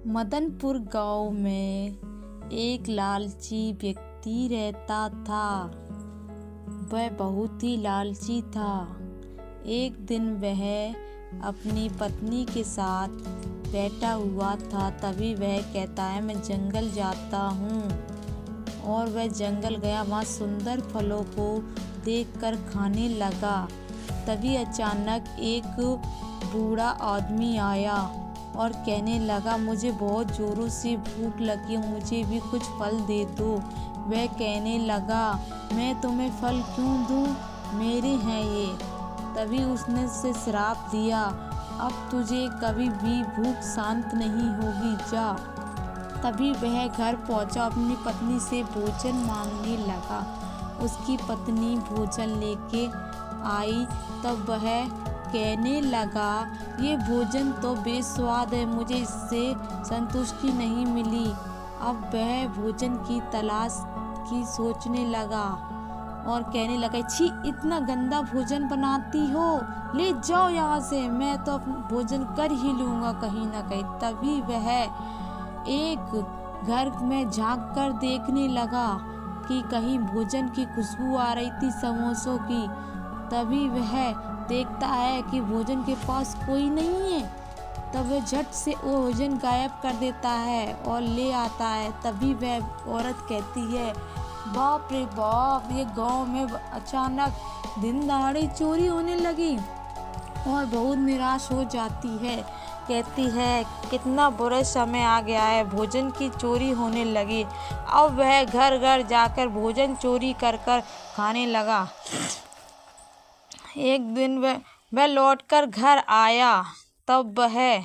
मदनपुर गांव में एक लालची व्यक्ति रहता था। वह बहुत ही लालची था। एक दिन वह अपनी पत्नी के साथ बैठा हुआ था। तभी वह कहता है, मैं जंगल जाता हूँ। और वह जंगल गया। वहाँ सुंदर फलों को देखकर खाने लगा। तभी अचानक एक बूढ़ा आदमी आया और कहने लगा, मुझे बहुत जोरों से भूख लगी, मुझे भी कुछ फल दे दो। वह कहने लगा, मैं तुम्हें फल क्यों दूं, मेरे हैं ये। तभी उसने उसे श्राप दिया, अब तुझे कभी भी भूख शांत नहीं होगी, जा। तभी वह घर पहुंचा, अपनी पत्नी से भोजन मांगने लगा। उसकी पत्नी भोजन लेके आई। तब वह कहने लगा, ये भोजन तो बेस्वाद है, मुझे इससे संतुष्टि नहीं मिली। अब वह भोजन की तलाश की सोचने लगा और कहने लगा, छी, इतना गंदा भोजन बनाती हो, ले जाओ यहाँ से, मैं तो भोजन कर ही लूँगा कहीं ना कहीं। तभी वह एक घर में झांक कर देखने लगा कि कहीं भोजन की खुशबू आ रही थी, समोसों की। तभी वह देखता है कि भोजन के पास कोई नहीं है। तब वह झट से वो भोजन गायब कर देता है और ले आता है। तभी वह औरत कहती है, बाप रे बाप, ये गांव में अचानक दिन दहाड़े चोरी होने लगी और बहुत निराश हो जाती है। कहती है, कितना बुरा समय आ गया है, भोजन की चोरी होने लगी। अब वह घर घर जाकर भोजन चोरी कर कर खाने लगा। एक दिन वह लौटकर घर आया। तब वह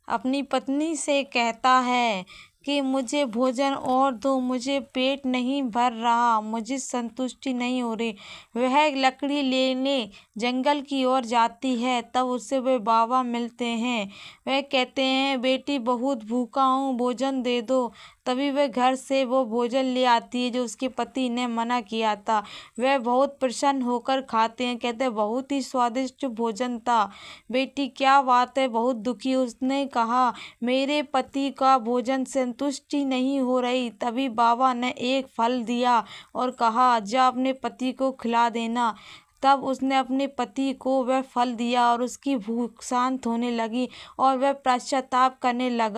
अपनी पत्नी से कहता है कि मुझे भोजन और दो, मुझे पेट नहीं भर रहा, मुझे संतुष्टि नहीं हो रही। वह लकड़ी लेने जंगल की ओर जाती है। तब उससे वे बाबा मिलते हैं। वह कहते हैं, बेटी बहुत भूखा हूँ, भोजन दे दो। तभी वह घर से वो भोजन ले आती है जो उसके पति ने मना किया था। वह बहुत प्रसन्न होकर खाते हैं। कहते हैं, बहुत ही स्वादिष्ट भोजन था बेटी, क्या बात है, बहुत दुखी। उसने कहा, मेरे पति का भोजन संतुष्टि नहीं हो रही। तभी बाबा ने एक फल दिया और कहा, जा अपने पति को खिला देना। तब उसने अपने पति को वह फल दिया और उसकी भूख शांत होने लगी और वह पश्चाताप करने लगा।